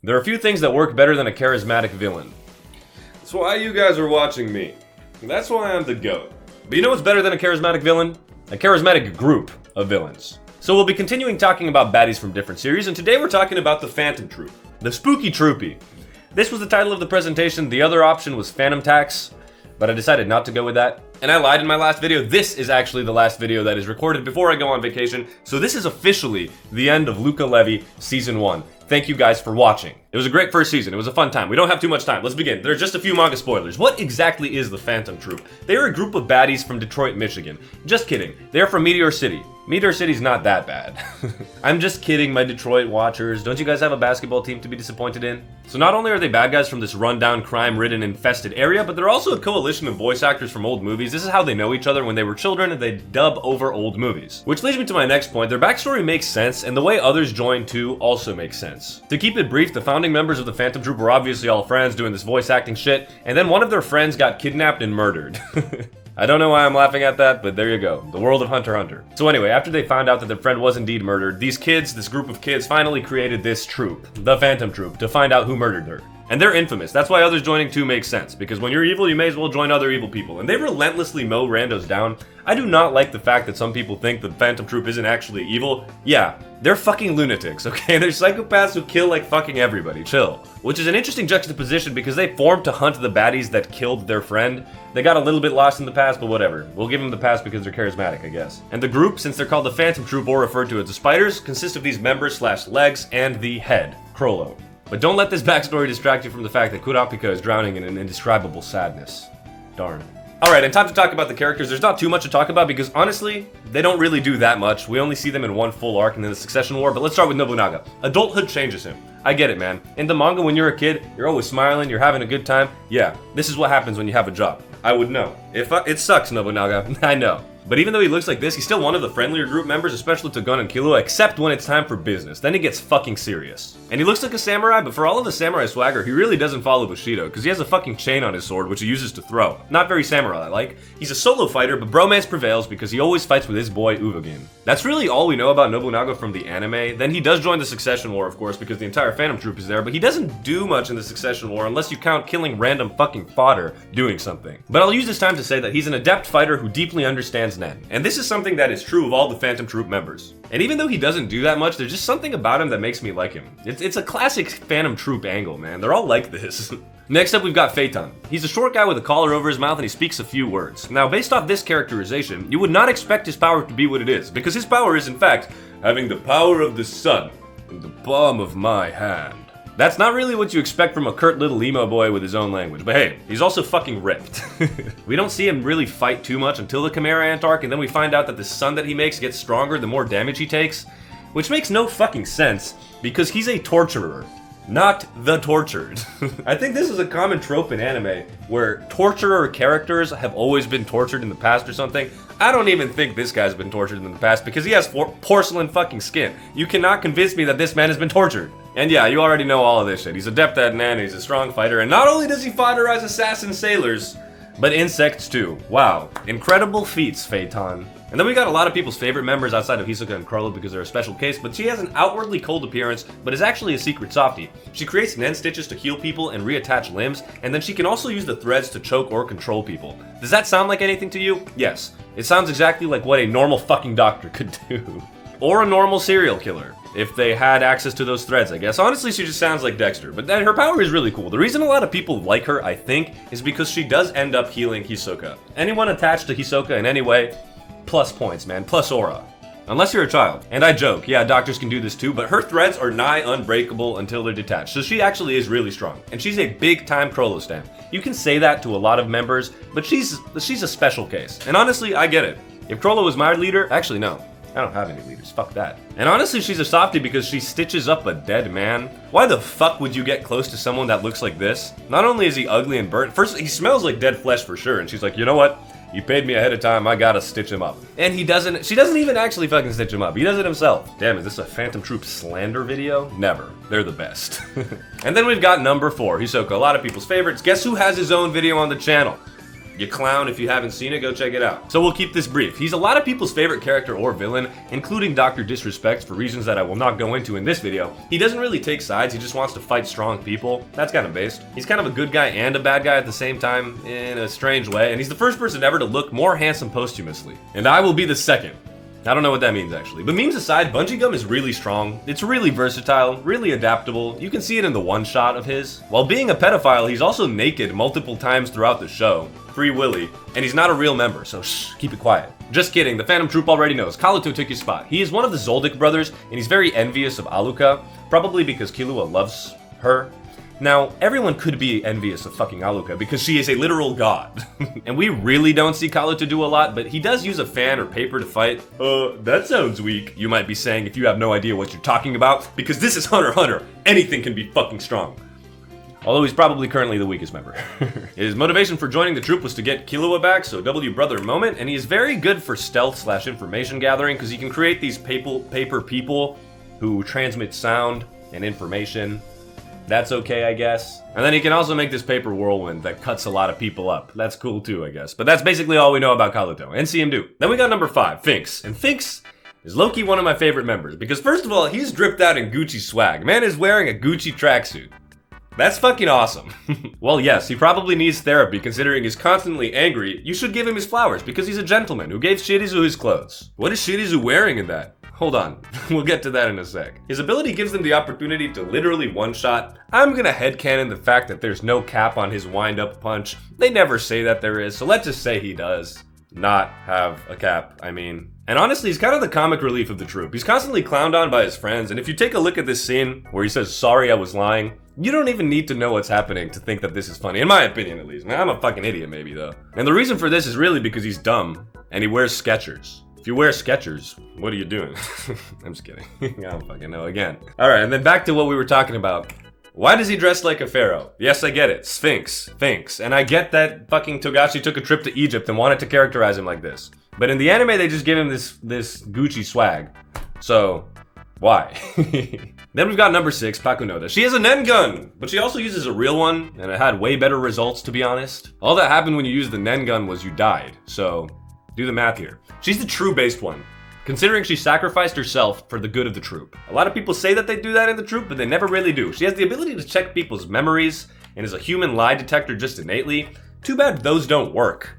There are a few things that work better than a charismatic villain. That's why you guys are watching me. That's why I'm the GOAT. But you know what's better than a charismatic villain? A charismatic group of villains. So we'll be continuing talking about baddies from different series, and today we're talking about the Phantom Troupe. The spooky Troupe. This was the title of the presentation. The other option was Phantom Tax, but I decided not to go with that. And I lied in my last video. This is actually the last video that is recorded before I go on vacation. So this is officially the end of Luca Levi Season 1. Thank you guys for watching. It was a great first season. It was a fun time. We don't have too much time. Let's begin. There are just a few manga spoilers. What exactly is the Phantom Troupe? They are a group of baddies from Detroit, Michigan. Just kidding. They're from Meteor City. Meteor City's not that bad. I'm just kidding, my Detroit watchers. Don't you guys have a basketball team to be disappointed in? So not only are they bad guys from this rundown, crime-ridden, infested area, but they're also a coalition of voice actors from old movies. This is how they know each other when they were children, and they dub over old movies. Which leads me to my next point. Their backstory makes sense, and the way others join too also makes sense. To keep it brief, the founding members of the Phantom Troupe were obviously all friends doing this voice acting shit, and then one of their friends got kidnapped and murdered. I don't know why I'm laughing at that, but there you go. The world of Hunter x Hunter. So anyway, after they found out that their friend was indeed murdered, these kids, this group of kids, finally created this troupe, the Phantom Troupe, to find out who murdered her. And they're infamous. That's why others joining too makes sense, because when you're evil, you may as well join other evil people. And they relentlessly mow randos down. I do not like the fact that some people think the Phantom Troupe isn't actually evil. Yeah, they're fucking lunatics, okay? They're psychopaths who kill like fucking everybody. Chill. Which is an interesting juxtaposition because they formed to hunt the baddies that killed their friend. They got a little bit lost in the past, but whatever. We'll give them the pass because they're charismatic, I guess. And the group, since they're called the Phantom Troupe or referred to as the Spiders, consists of these members / legs and the head, Crollo. But don't let this backstory distract you from the fact that Kurapika is drowning in an indescribable sadness. Darn. Alright, and time to talk about the characters. There's not too much to talk about because honestly, they don't really do that much. We only see them in one full arc and then the Succession War, but let's start with Nobunaga. Adulthood changes him. I get it, man. In the manga, when you're a kid, you're always smiling, you're having a good time. Yeah, this is what happens when you have a job. I would know. It sucks, Nobunaga. I know. But even though he looks like this, he's still one of the friendlier group members, especially to Gun and Killua, except when it's time for business. Then he gets fucking serious. And he looks like a samurai, but for all of the samurai swagger, he really doesn't follow Bushido, because he has a fucking chain on his sword, which he uses to throw. Not very samurai-like. He's a solo fighter, but bromance prevails because he always fights with his boy Uvogin. That's really all we know about Nobunaga from the anime. Then he does join the Succession War, of course, because the entire Phantom Troupe is there, but he doesn't do much in the Succession War unless you count killing random fucking fodder doing something. But I'll use this time to say that he's an adept fighter who deeply understands Nen. And this is something that is true of all the Phantom Troupe members. And even though he doesn't do that much, there's just something about him that makes me like him. It's a classic Phantom Troupe angle, man. They're all like this. Next up, we've got Phaeton. He's a short guy with a collar over his mouth and he speaks a few words. Now, based off this characterization, you would not expect his power to be what it is, because his power is, in fact, having the power of the sun in the palm of my hand. That's not really what you expect from a curt little emo boy with his own language, but hey, he's also fucking ripped. We don't see him really fight too much until the Chimera Ant arc, and then we find out that the sun that he makes gets stronger the more damage he takes, which makes no fucking sense, because he's a torturer, not the tortured. I think this is a common trope in anime, where torturer characters have always been tortured in the past or something. I don't even think this guy's been tortured in the past, because he has porcelain fucking skin. You cannot convince me that this man has been tortured. And yeah, you already know all of this shit. He's adept at Nen, he's a strong fighter, and not only does he foderize assassin sailors, but insects too. Wow. Incredible feats, Phaeton. And then we got a lot of people's favorite members outside of Hisoka and Crollo because they're a special case, but she has an outwardly cold appearance, but is actually a secret softie. She creates Nen stitches to heal people and reattach limbs, and then she can also use the threads to choke or control people. Does that sound like anything to you? Yes. It sounds exactly like what a normal fucking doctor could do. Or a normal serial killer, if they had access to those threads, I guess. Honestly, she just sounds like Dexter, but her power is really cool. The reason a lot of people like her, I think, is because she does end up healing Hisoka. Anyone attached to Hisoka in any way, plus points, man, plus aura. Unless you're a child. And I joke, yeah, doctors can do this too, but her threads are nigh unbreakable until they're detached, so she actually is really strong. And she's a big-time Crollo stan. You can say that to a lot of members, but she's a special case. And honestly, I get it. If Crollo was my leader, actually no. I don't have any leaders, fuck that. And honestly, she's a softie because she stitches up a dead man. Why the fuck would you get close to someone that looks like this? Not only is he ugly and burnt, first, he smells like dead flesh for sure, and she's like, you know what? You paid me ahead of time, I gotta stitch him up. And she doesn't even actually fucking stitch him up, he does it himself. Damn, is this a Phantom Troupe slander video? Never. They're the best. And then we've got number 4, Hisoka, a lot of people's favorites. Guess who has his own video on the channel? You clown, if you haven't seen it, go check it out. So we'll keep this brief. He's a lot of people's favorite character or villain, including Dr. Disrespect for reasons that I will not go into in this video. He doesn't really take sides, he just wants to fight strong people. That's kind of based. He's kind of a good guy and a bad guy at the same time, in a strange way, and he's the first person ever to look more handsome posthumously. And I will be the second. I don't know what that means actually. But memes aside, Bungee Gum is really strong. It's really versatile, really adaptable. You can see it in the one shot of his. While being a pedophile, he's also naked multiple times throughout the show. Free Willy. And he's not a real member, so shh, keep it quiet. Just kidding, the Phantom Troupe already knows. Kaluto took his spot. He is one of the Zoldyck brothers, and he's very envious of Aluka, probably because Killua loves her. Now, everyone could be envious of fucking Aluka because she is a literal god. And we really don't see Kaluto do a lot, but he does use a fan or paper to fight. That sounds weak, you might be saying if you have no idea what you're talking about, because this is Hunter x Hunter. Anything can be fucking strong. Although he's probably currently the weakest member. His motivation for joining the troupe was to get Killua back, so W brother moment, and he is very good for stealth / information gathering because he can create these paper people who transmit sound and information. That's okay, I guess. And then he can also make this paper whirlwind that cuts a lot of people up. That's cool too, I guess. But that's basically all we know about Kaluto, and see him do. Then we got number 5, Finks. And Finks is low-key one of my favorite members, because first of all, he's dripped out in Gucci swag. Man is wearing a Gucci tracksuit. That's fucking awesome. Well, yes, he probably needs therapy considering he's constantly angry. You should give him his flowers, because he's a gentleman who gave Shirizu his clothes. What is Shirizu wearing in that? Hold on, we'll get to that in a sec. His ability gives them the opportunity to literally one-shot. I'm gonna headcanon the fact that there's no cap on his wind-up punch. They never say that there is, so let's just say he does not have a cap, I mean. And honestly, he's kind of the comic relief of the troupe. He's constantly clowned on by his friends, and if you take a look at this scene where he says, "Sorry, I was lying," you don't even need to know what's happening to think that this is funny, in my opinion at least. Now, I'm a fucking idiot maybe though. And the reason for this is really because he's dumb, and he wears Skechers. If you wear Skechers, what are you doing? I'm just kidding. I don't fucking know again. Alright, and then back to what we were talking about. Why does he dress like a pharaoh? Yes, I get it. Sphinx. And I get that fucking Togashi took a trip to Egypt and wanted to characterize him like this. But in the anime, they just give him this Gucci swag. So, why? Then we've got number 6, Pakunoda. She has a Nen gun, but she also uses a real one, and it had way better results, to be honest. All that happened when you used the Nen gun was you died, so do the math here. She's the true-based one, considering she sacrificed herself for the good of the troupe. A lot of people say that they do that in the troupe, but they never really do. She has the ability to check people's memories, and is a human lie detector just innately. Too bad those don't work.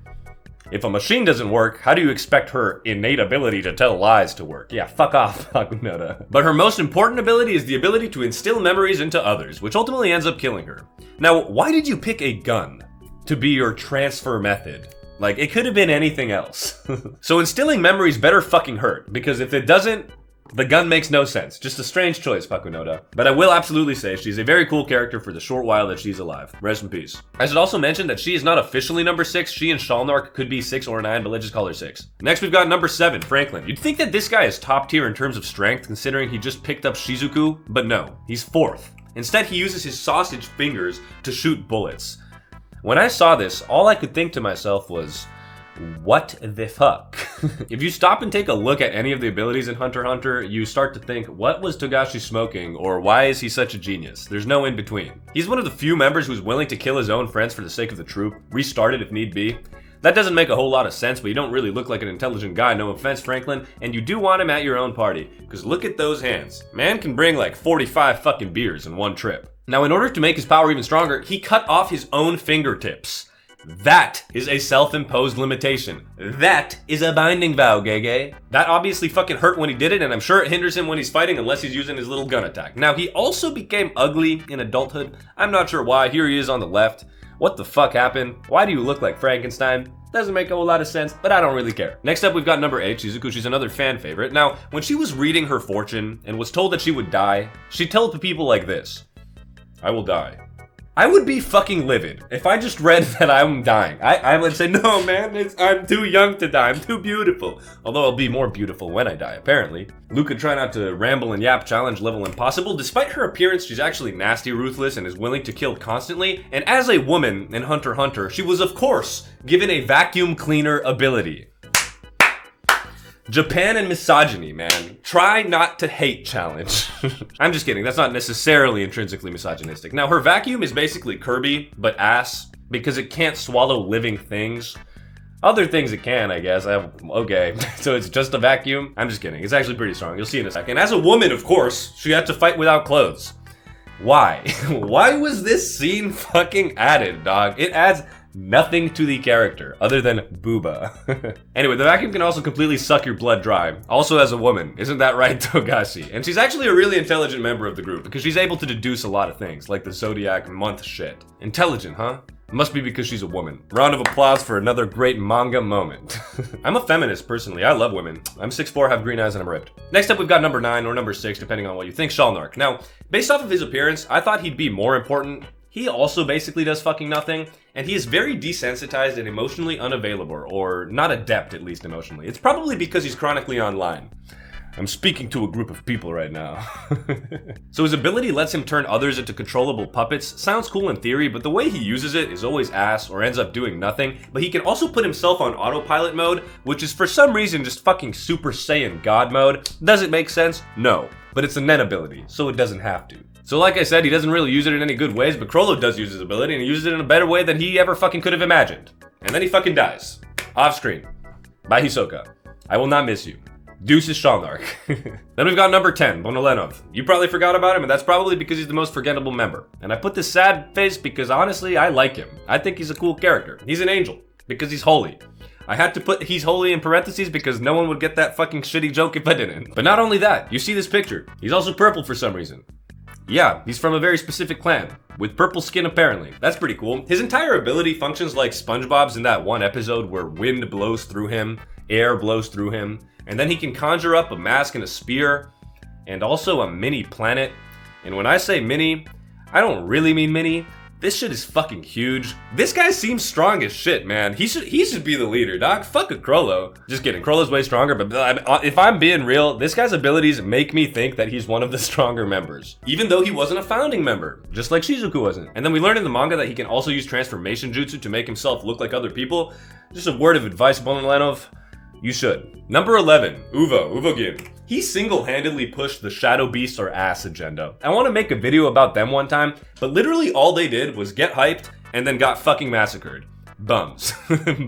If a machine doesn't work, how do you expect her innate ability to tell lies to work? Yeah, fuck off, Pakunoda. But her most important ability is the ability to instill memories into others, which ultimately ends up killing her. Now, why did you pick a gun to be your transfer method? Like, it could have been anything else. So instilling memories better fucking hurt, because if it doesn't, the gun makes no sense. Just a strange choice, Pakunoda. But I will absolutely say she's a very cool character for the short while that she's alive. Rest in peace. I should also mention that she is not officially number 6. She and Shalnark could be 6 or 9, but let's just call her 6. Next we've got number 7, Franklin. You'd think that this guy is top tier in terms of strength, considering he just picked up Shizuku, but no, he's 4th. Instead, he uses his sausage fingers to shoot bullets. When I saw this, all I could think to myself was, what the fuck? If you stop and take a look at any of the abilities in Hunter x Hunter, you start to think, what was Togashi smoking, or why is he such a genius? There's no in between. He's one of the few members who's willing to kill his own friends for the sake of the troupe, restart it if need be. That doesn't make a whole lot of sense, but you don't really look like an intelligent guy, no offense, Franklin, and you do want him at your own party, because look at those hands. Man can bring like 45 fucking beers in one trip. Now, in order to make his power even stronger, he cut off his own fingertips. That is a self-imposed limitation. That is a binding vow, Gege. That obviously fucking hurt when he did it, and I'm sure it hinders him when he's fighting unless he's using his little gun attack. Now, he also became ugly in adulthood. I'm not sure why. Here he is on the left. What the fuck happened? Why do you look like Frankenstein? Doesn't make a whole lot of sense, but I don't really care. Next up, we've got number 8, Shizuku. She's another fan favorite. Now, when she was reading her fortune and was told that she would die, she told the people like this: I will die. I would be fucking livid if I just read that I'm dying. I would say, no man, I'm too young to die, I'm too beautiful. Although I'll be more beautiful when I die, apparently. Luca try not to ramble and yap challenge level impossible. Despite her appearance, she's actually nasty ruthless and is willing to kill constantly. And as a woman in Hunter x Hunter, she was of course given a vacuum cleaner ability. Japan and misogyny, man. Try not to hate challenge. I'm just kidding, that's not necessarily intrinsically misogynistic. Now, her vacuum is basically Kirby, but ass. because it can't swallow living things. Other things it can, I guess. Okay, so it's just a vacuum? I'm just kidding. It's actually pretty strong. You'll see in a second. As a woman, of course, she had to fight without clothes. Why? Why was this scene fucking added, dog? It adds nothing to the character other than booba. Anyway, the vacuum can also completely suck your blood dry. Also as a woman. Isn't that right, Togashi? And she's actually a really intelligent member of the group because she's able to deduce a lot of things, like the zodiac month shit. Intelligent, huh? Must be because she's a woman. Round of applause for another great manga moment. I'm a feminist, personally. I love women. I'm 6'4", have green eyes, and I'm ripped. Next up, we've got number 9 or number 6, depending on what you think, Shalnark. Now, based off of his appearance, I thought he'd be more important. He also basically does fucking nothing, and he is very desensitized and emotionally unavailable, or not adept, at least emotionally. It's probably because he's chronically online. I'm speaking to a group of people right now. So his ability lets him turn others into controllable puppets. Sounds cool in theory, but the way he uses it is always ass or ends up doing nothing. But he can also put himself on autopilot mode, which is for some reason just fucking Super Saiyan God mode. Does it make sense? No. But it's a Nen ability, so it doesn't have to. So like I said, he doesn't really use it in any good ways, but Chrollo does use his ability, and he uses it in a better way than he ever fucking could have imagined. And then he fucking dies. Off screen. By Hisoka. I will not miss you. Deuces Shalnark. Then we've got number 10, Bonolenov. You probably forgot about him, and that's probably because he's the most forgettable member. And I put this sad face because honestly, I like him. I think he's a cool character. He's an angel, because he's holy. I had to put he's holy in parentheses because no one would get that fucking shitty joke if I didn't. But not only that, you see this picture. He's also purple for some reason. Yeah, he's from a very specific clan, with purple skin apparently. That's pretty cool. His entire ability functions like SpongeBob's in that one episode where wind blows through him, air blows through him, and then he can conjure up a mask and a spear, and also a mini planet. And when I say mini, I don't really mean mini. This shit is fucking huge. This guy seems strong as shit, man. He should be the leader, dog. Fuck a Chrollo. Just kidding. Chrollo's way stronger, but if I'm being real, this guy's abilities make me think that he's one of the stronger members. Even though he wasn't a founding member, just like Shizuku wasn't. And then we learned in the manga that he can also use transformation jutsu to make himself look like other people. Just a word of advice, Bonolenov. You should. Number 11, Uvogin. He single-handedly pushed the Shadow Beast or Ass agenda. I want to make a video about them one time, but literally all they did was get hyped and then got fucking massacred. Bums.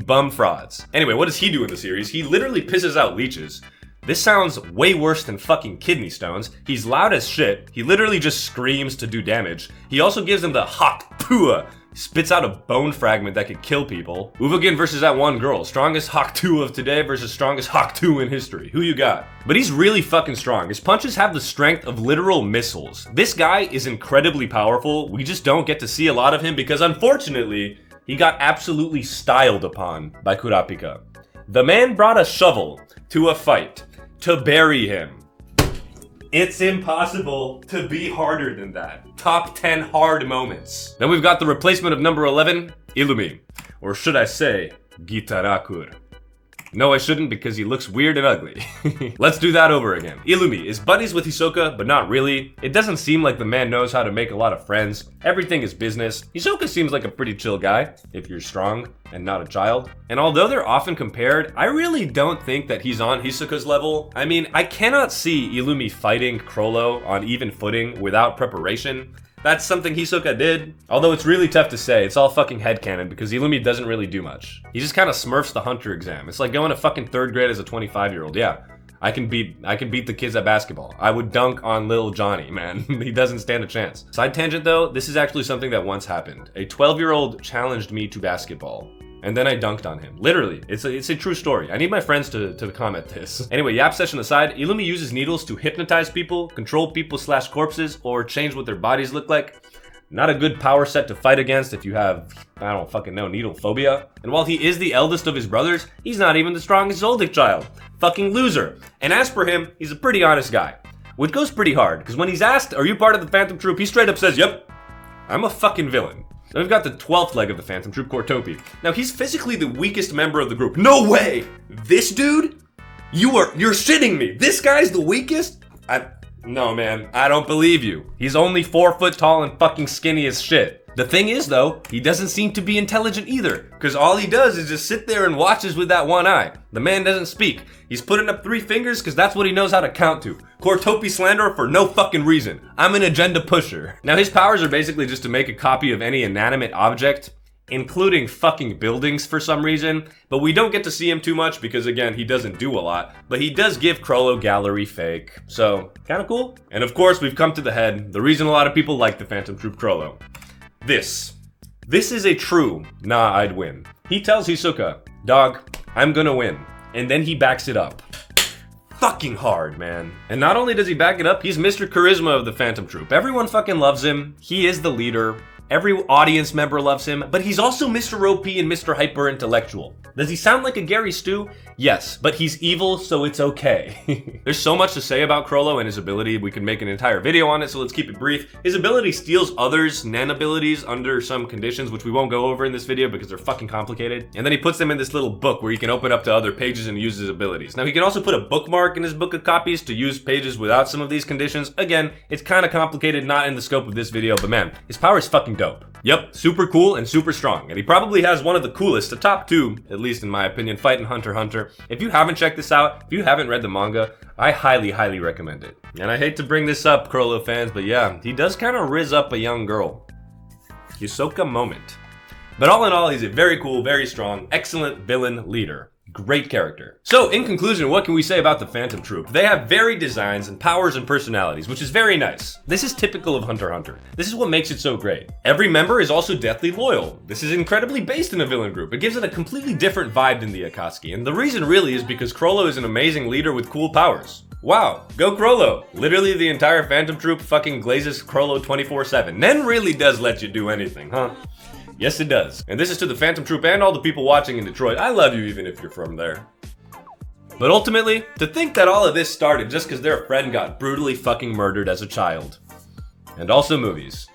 Bum frauds. Anyway, what does he do in the series? He literally pisses out leeches. This sounds way worse than fucking kidney stones. He's loud as shit. He literally just screams to do damage. He also gives them the Hak Pua. Spits out a bone fragment that could kill people. Uvogin versus that one girl. Strongest Hak-2 of today versus strongest Hak-2 in history. Who you got? But he's really fucking strong. His punches have the strength of literal missiles. This guy is incredibly powerful. We just don't get to see a lot of him because unfortunately, he got absolutely styled upon by Kurapika. The man brought a shovel to a fight to bury him. It's impossible to be harder than that. Top 10 hard moments. Then we've got the replacement of number 11, Illumi. Or should I say, Gitarakur. No, I shouldn't because he looks weird and ugly. Let's do that over again. Illumi is buddies with Hisoka, but not really. It doesn't seem like the man knows how to make a lot of friends. Everything is business. Hisoka seems like a pretty chill guy, if you're strong and not a child. And although they're often compared, I really don't think that he's on Hisoka's level. I mean, I cannot see Illumi fighting Chrollo on even footing without preparation. That's something Hisoka did. Although it's really tough to say. It's all fucking headcanon because Illumi doesn't really do much. He just kind of smurfs the Hunter exam. It's like going to fucking 3rd grade as a 25-year-old. Yeah, I can beat the kids at basketball. I would dunk on Lil Johnny, man. He doesn't stand a chance. Side tangent though, this is actually something that once happened. A 12-year-old challenged me to basketball. And then I dunked on him. Literally, it's a true story. I need my friends to comment this. Anyway, yap session aside, Illumi uses needles to hypnotize people, control people / corpses, or change what their bodies look like. Not a good power set to fight against if you have, I don't fucking know, needle phobia. And while he is the eldest of his brothers, he's not even the strongest Zoldyck child. Fucking loser. And as for him, he's a pretty honest guy. Which goes pretty hard, because when he's asked, are you part of the Phantom Troupe, he straight up says, yep, I'm a fucking villain. Then we've got the 12th leg of the Phantom Troupe, Troupe. Now he's physically the weakest member of the group. No way! This dude? You're shitting me. This guy's the weakest? No man, I don't believe you. He's only 4 foot tall and fucking skinny as shit. The thing is though, he doesn't seem to be intelligent either, because all he does is just sit there and watches with that one eye. The man doesn't speak. He's putting up 3 fingers because that's what he knows how to count to. Cortopi slanderer for no fucking reason. I'm an agenda pusher. Now his powers are basically just to make a copy of any inanimate object including fucking buildings for some reason, but we don't get to see him too much because, again, he doesn't do a lot, but he does give Krollo gallery fake, so kind of cool. And of course, we've come to the head, the reason a lot of people like the Phantom Troupe Krollo. This is a true, nah, I'd win. He tells Hisoka, dog, I'm gonna win, and then he backs it up. Fucking hard, man. And not only does he back it up, he's Mr. Charisma of the Phantom Troupe. Everyone fucking loves him. He is the leader. Every audience member loves him, but he's also Mr. OP and Mr. Hyper Intellectual. Does he sound like a Gary Stu? Yes, but he's evil, so it's okay. There's so much to say about Krollo and his ability. We could make an entire video on it, so let's keep it brief. His ability steals others' Nen abilities under some conditions, which we won't go over in this video because they're fucking complicated. And then he puts them in this little book where he can open up to other pages and use his abilities. Now, he can also put a bookmark in his book of copies to use pages without some of these conditions. Again, it's kind of complicated, not in the scope of this video, but man, his power is fucking dope. Yep, super cool and super strong, and he probably has one of the coolest, the top two, at least in my opinion, fight in Hunter x Hunter. If you haven't checked this out, if you haven't read the manga, I highly, highly recommend it. And I hate to bring this up, Krollo fans, but yeah, he does kind of rizz up a young girl. Hisoka moment. But all in all, he's a very cool, very strong, excellent villain leader. Great character. So, in conclusion, what can we say about the Phantom Troupe? They have varied designs and powers and personalities, which is very nice. This is typical of Hunter x Hunter. This is what makes it so great. Every member is also deathly loyal. This is incredibly based in a villain group. It gives it a completely different vibe than the Akatsuki, and the reason really is because Krollo is an amazing leader with cool powers. Wow, go Krollo! Literally the entire Phantom Troupe fucking glazes Krollo 24/7. Nen really does let you do anything, huh? Yes, it does. And this is to the Phantom Troupe and all the people watching in Detroit. I love you even if you're from there. But ultimately, to think that all of this started just because their friend got brutally fucking murdered as a child. And also movies.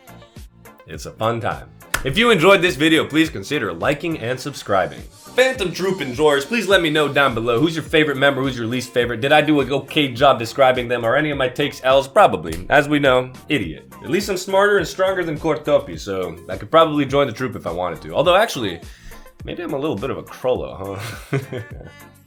It's a fun time. If you enjoyed this video, please consider liking and subscribing. Phantom Troupe enjoyers, please let me know down below who's your favorite member, who's your least favorite. Did I do an okay job describing them? Are any of my takes L's? Probably. As we know, idiot. At least I'm smarter and stronger than Kortopi, so I could probably join the troupe if I wanted to. Although actually, maybe I'm a little bit of a Krollo, huh?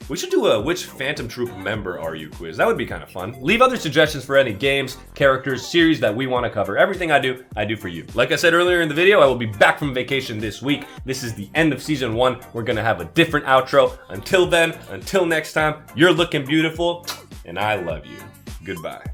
We should do a which Phantom Troupe member are you quiz. That would be kind of fun. Leave other suggestions for any games, characters, series that we want to cover. Everything I do for you. Like I said earlier in the video, I will be back from vacation this week. This is the end of season 1. We're gonna have a different outro. Until then, until next time, you're looking beautiful, and I love you. Goodbye.